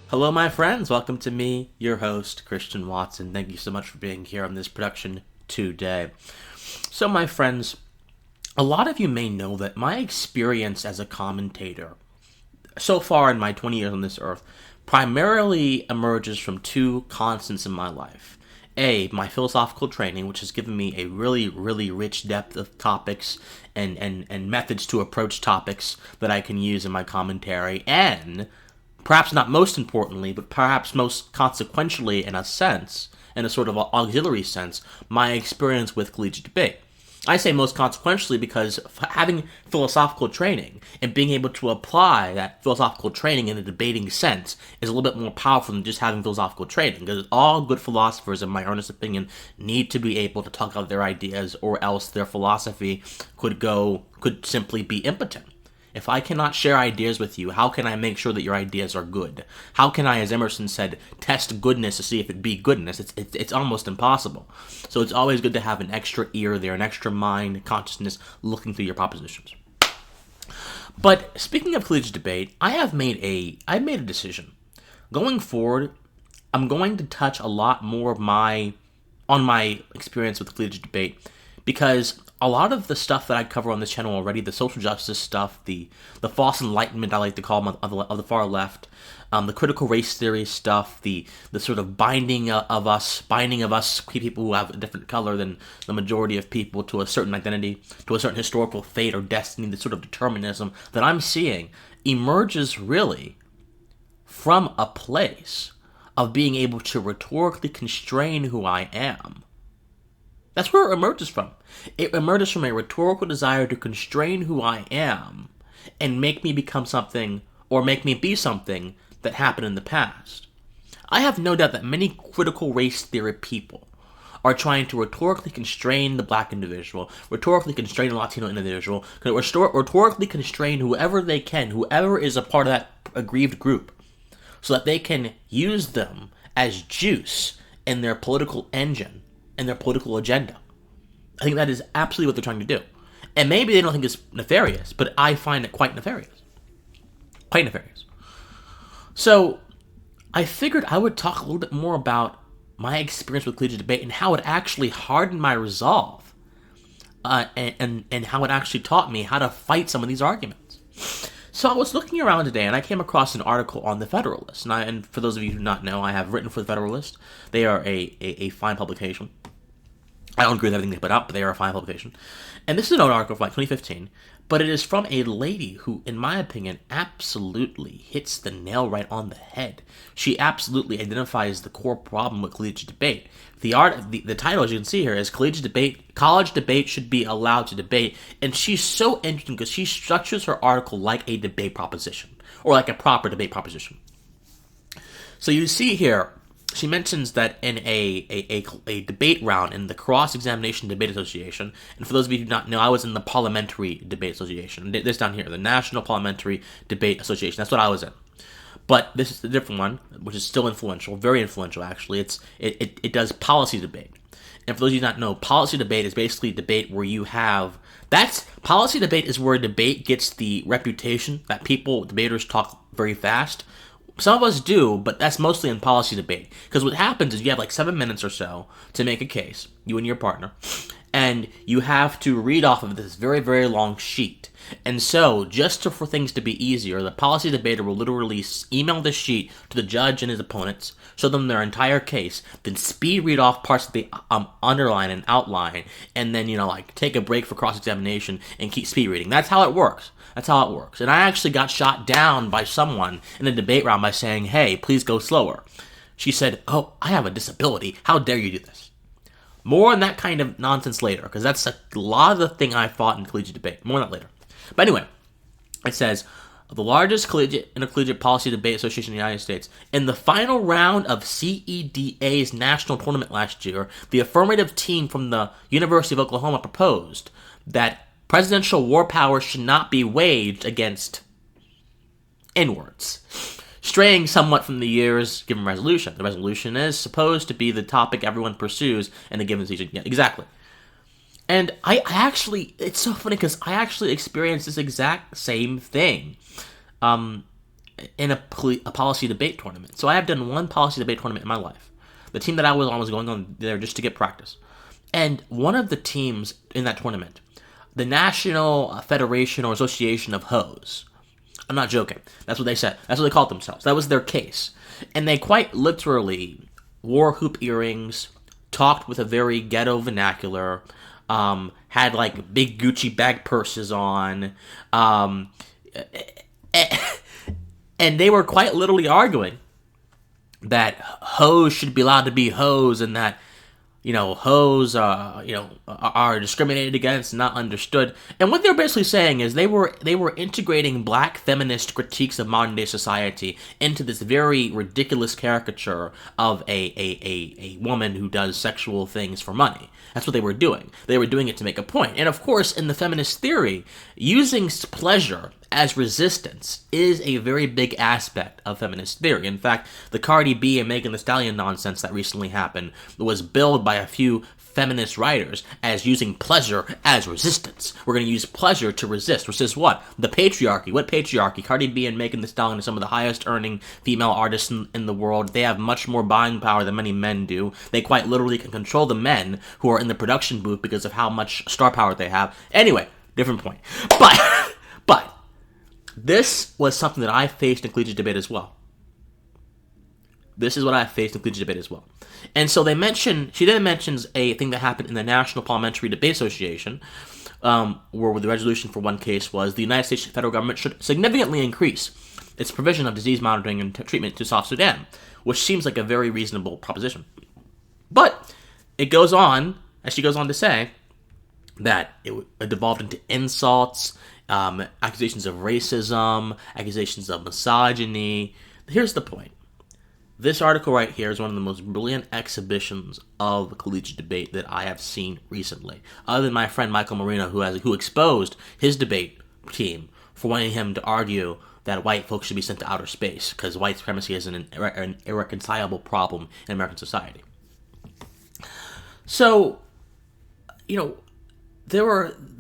Hello, my friends. Welcome to me, your host, Christian Watson. Thank you so much for being here on this production today. So, my friends, a lot of you may know that my experience as a commentator so far in my 20 years on this earth primarily emerges from two constants in my life. A, my philosophical training, which has given me a really, really rich depth of topics and methods to approach topics that I can use in my commentary, and perhaps not most importantly, but perhaps most consequentially in a sense, in a sort of auxiliary sense, my experience with collegiate debate. I say most consequentially because having philosophical training and being able to apply that philosophical training in a debating sense is a little bit more powerful than just having philosophical training, because all good philosophers, in my earnest opinion, need to be able to talk out their ideas, or else their philosophy could simply be impotent. If I cannot share ideas with you, how can I make sure that your ideas are good? How can I, as Emerson said, test goodness to see if it be goodness? It's almost impossible. So it's always good to have an extra ear there, an extra mind, consciousness looking through your propositions. But speaking of collegiate debate, I made a decision. Going forward, I'm going to touch a lot more of my experience with collegiate debate, because a lot of the stuff that I cover on this channel already, the social justice stuff, the false enlightenment, I like to call them, of the far left, the critical race theory stuff, the sort of binding of us people who have a different color than the majority of people to a certain identity, to a certain historical fate or destiny, the sort of determinism that I'm seeing emerges really from a place of being able to rhetorically constrain who I am. That's where it emerges from. It emerges from a rhetorical desire to constrain who I am and make me become something, or make me be something, that happened in the past. I have no doubt that many critical race theory people are trying to rhetorically constrain the black individual, rhetorically constrain the Latino individual, rhetorically constrain whoever they can, whoever is a part of that aggrieved group, so that they can use them as juice in their political engine and their political agenda. I think that is absolutely what they're trying to do. And maybe they don't think it's nefarious, but I find it quite nefarious. Quite nefarious. So, I figured I would talk a little bit more about my experience with collegiate debate and how it actually hardened my resolve, and how it actually taught me how to fight some of these arguments. So I was looking around today, and I came across an article on the Federalist. And for those of you who do not know, I have written for the Federalist. They are a fine publication. I don't agree with everything they put out, but they are a fine publication. And this is an old article from 2015, but it is from a lady who, in my opinion, absolutely hits the nail right on the head. She absolutely identifies the core problem with collegiate debate. The title, as you can see here, is Collegiate Debate, College Debate Should Be Allowed to Debate, and she's so interesting because she structures her article like a debate proposition, or like a proper debate proposition. So you see here, she mentions that in a debate round in the Cross-Examination Debate Association, and for those of you who do not know, I was in the Parliamentary Debate Association. This down here, the National Parliamentary Debate Association. That's what I was in. But this is a different one, which is still influential, very influential actually. It does policy debate. And for those of you who do not know, policy debate is basically a debate where you have... Policy debate is where a debate gets the reputation that debaters talk very fast. Some of us do, but that's mostly in policy debate. Because what happens is you have like 7 minutes or so to make a case, you and your partner, and you have to read off of this very, very long sheet. And so, for things to be easier, the policy debater will literally email the sheet to the judge and his opponents, show them their entire case, then speed read off parts that they underline and outline, and then, take a break for cross-examination and keep speed reading. That's how it works. And I actually got shot down by someone in a debate round by saying, "Hey, please go slower." She said, "Oh, I have a disability. How dare you do this?" More on that kind of nonsense later, because that's a lot of the thing I fought in collegiate debate. More on that later. But anyway, it says, the largest intercollegiate policy debate association in the United States, in the final round of CEDA's national tournament last year, the affirmative team from the University of Oklahoma proposed that presidential war powers should not be waged against N-words, straying somewhat from the year's given resolution. The resolution is supposed to be the topic everyone pursues in the given season. Yeah, exactly. And I actually, it's so funny because I actually experienced this exact same thing. in a policy debate tournament. So I have done one policy debate tournament in my life. The team that I was on was going on there just to get practice. And one of the teams in that tournament, the National Federation or Association of Hoes, I'm not joking, that's what they said. That's what they called themselves. That was their case. And they quite literally wore hoop earrings, talked with a very ghetto vernacular, had like big Gucci bag purses on, and they were quite literally arguing that hoes should be allowed to be hoes, and that hoes are discriminated against, not understood. And what they're basically saying is they were integrating black feminist critiques of modern day society into this very ridiculous caricature of a woman who does sexual things for money. That's what they were doing. They were doing it to make a point. And of course, in the feminist theory, using pleasure as resistance is a very big aspect of feminist theory. In fact, the Cardi B and Megan Thee Stallion nonsense that recently happened was billed by a few feminist writers as using pleasure as resistance. We're going to use pleasure to resist. Resist what? The patriarchy. What patriarchy? Cardi B and Megan Thee Stallion are some of the highest earning female artists in the world. They have much more buying power than many men do. They quite literally can control the men who are in the production booth because of how much star power they have. Anyway, different point. But this was something that I faced in collegiate debate as well. This is what I faced in collegiate debate as well. And so she then mentions a thing that happened in the National Parliamentary Debate Association, where the resolution for one case was the United States federal government should significantly increase its provision of disease monitoring and treatment to South Sudan, which seems like a very reasonable proposition. But it goes on, as she goes on to say, that it devolved into insults, accusations of racism, accusations of misogyny. Here's the point. This article right here is one of the most brilliant exhibitions of collegiate debate that I have seen recently. Other than my friend Michael Marino, who exposed his debate team for wanting him to argue that white folks should be sent to outer space because white supremacy is an irreconcilable problem in American society. So, the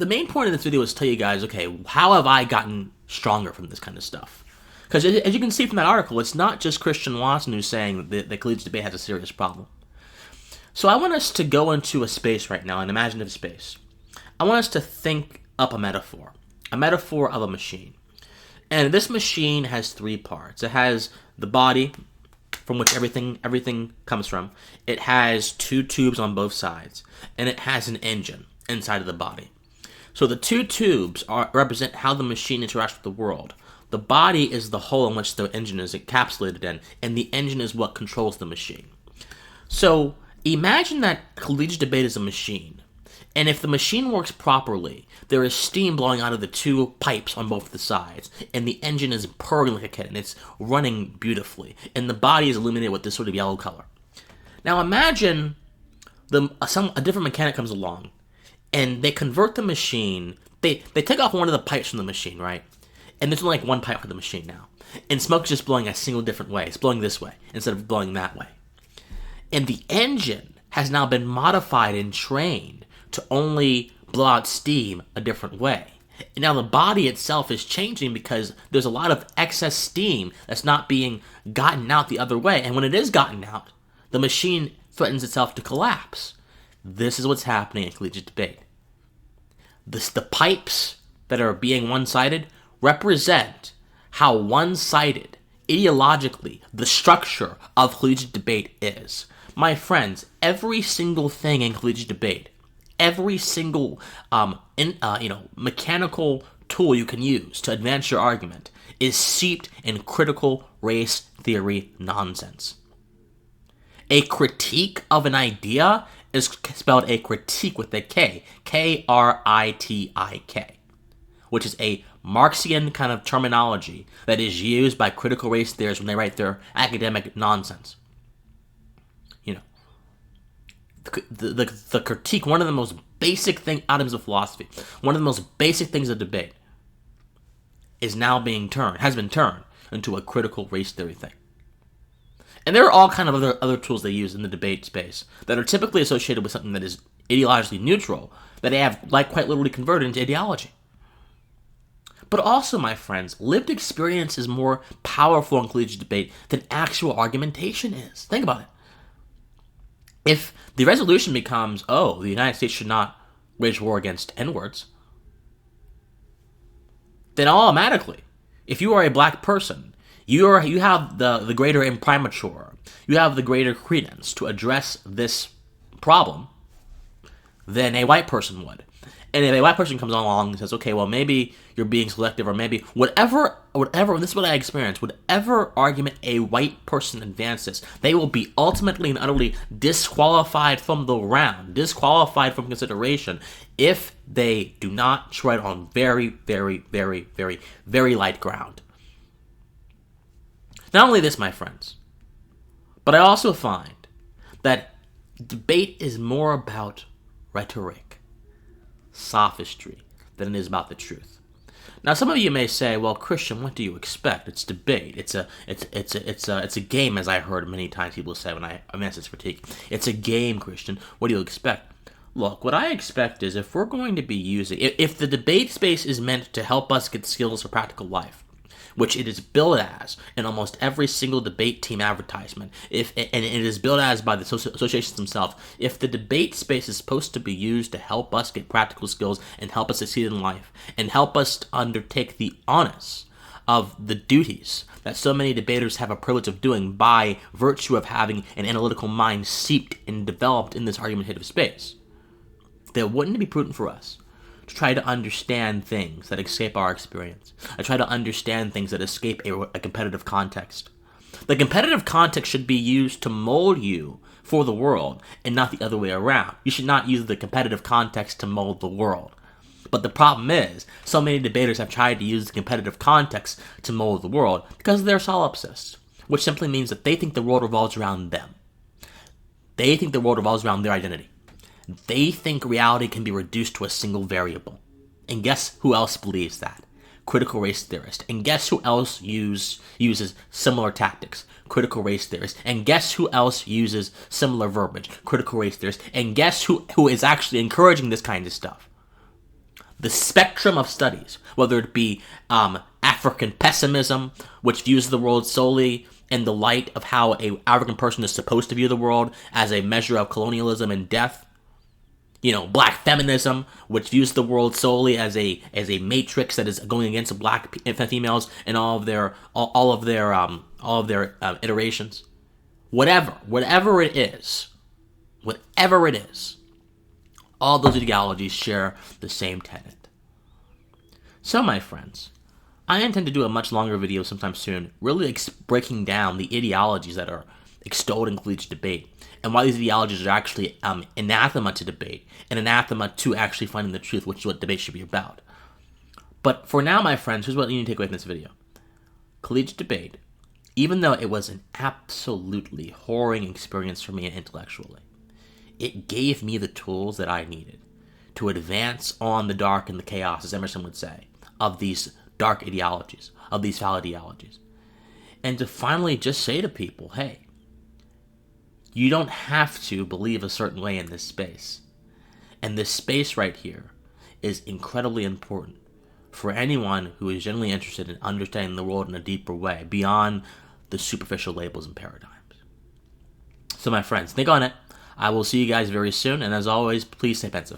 main point of this video is to tell you guys, okay, how have I gotten stronger from this kind of stuff? Because as you can see from that article, it's not just Christian Watson who's saying that the collegiate debate has a serious problem. So I want us to go into a space right now, an imaginative space. I want us to think up a metaphor of a machine. And this machine has three parts. It has the body, from which everything comes from. It has two tubes on both sides, and it has an engine inside of the body. So the two tubes represent how the machine interacts with the world. The body is the hole in which the engine is encapsulated in, and the engine is what controls the machine. So imagine that collegiate debate is a machine, and if the machine works properly, there is steam blowing out of the two pipes on both the sides, and the engine is purring like a kitten. It's running beautifully, and the body is illuminated with this sort of yellow color. Now imagine a different mechanic comes along, and they convert the machine. They take off one of the pipes from the machine, right? And there's only like one pipe for the machine now. And smoke is just blowing a single different way. It's blowing this way instead of blowing that way. And the engine has now been modified and trained to only blow out steam a different way. And now the body itself is changing because there's a lot of excess steam that's not being gotten out the other way. And when it is gotten out, the machine threatens itself to collapse. This is what's happening in collegiate debate. The pipes that are being one-sided represent how one-sided, ideologically, the structure of collegiate debate is. My friends, every single thing in collegiate debate, every single mechanical tool you can use to advance your argument is steeped in critical race theory nonsense. A critique of an idea is spelled a critique with a K, K-R-I-T-I-K, which is a Marxian kind of terminology that is used by critical race theorists when they write their academic nonsense. The critique, one of the most basic items of philosophy, one of the most basic things of debate, has been turned into a critical race theory thing. And there are all kind of other tools they use in the debate space that are typically associated with something that is ideologically neutral, that they have quite literally converted into ideology. But also, my friends, lived experience is more powerful in collegiate debate than actual argumentation is. Think about it. If the resolution becomes, oh, the United States should not wage war against N-words, then automatically, if you are a black person, you have the greater imprimatur, you have the greater credence to address this problem than a white person would. And if a white person comes along and says, okay, well, maybe you're being selective, or maybe whatever, and this is what I experienced, whatever argument a white person advances, they will be ultimately and utterly disqualified from the round, disqualified from consideration, if they do not tread on very, very, very, very, very light ground. Not only this, my friends, but I also find that debate is more about rhetoric, sophistry, than it is about the truth. Now, some of you may say, "Well, Christian, what do you expect? It's debate. It's a game," as I heard many times people say when I answer this critique. It's a game, Christian. What do you expect? Look, what I expect is if we're going to be using, if the debate space is meant to help us get skills for practical life, which it is billed as in almost every single debate team advertisement, and it is billed as by the associations themselves, if the debate space is supposed to be used to help us get practical skills and help us succeed in life, and help us to undertake the onus of the duties that so many debaters have a privilege of doing by virtue of having an analytical mind seeped and developed in this argumentative space, then wouldn't it be prudent for us to try to understand things that escape our experience? I try to understand things that escape a competitive context. The competitive context should be used to mold you for the world and not the other way around. You should not use the competitive context to mold the world. But the problem is, so many debaters have tried to use the competitive context to mold the world because they're solipsists, which simply means that they think the world revolves around them. They think the world revolves around their identity. They think reality can be reduced to a single variable. And guess who else believes that? Critical race theorists. And guess who else uses similar tactics? Critical race theorists. And guess who else uses similar verbiage? Critical race theorists. And guess who is actually encouraging this kind of stuff? The spectrum of studies, whether it be African pessimism, which views the world solely in the light of how an African person is supposed to view the world as a measure of colonialism and death, black feminism, which views the world solely as a matrix that is going against black females and all of their iterations. Whatever it is, all those ideologies share the same tenet. So, my friends, I intend to do a much longer video sometime soon, really breaking down the ideologies that are extolled in collegiate debate, and why these ideologies are actually anathema to debate, and anathema to actually finding the truth, which is what debate should be about. But for now, my friends, here's what you need to take away from this video. Collegiate debate, even though it was an absolutely whoring experience for me intellectually, it gave me the tools that I needed to advance on the dark and the chaos, as Emerson would say, of these dark ideologies, of these foul ideologies. And to finally just say to people, hey, you don't have to believe a certain way in this space. And this space right here is incredibly important for anyone who is genuinely interested in understanding the world in a deeper way, beyond the superficial labels and paradigms. So my friends, think on it. I will see you guys very soon, and as always, please stay pensive.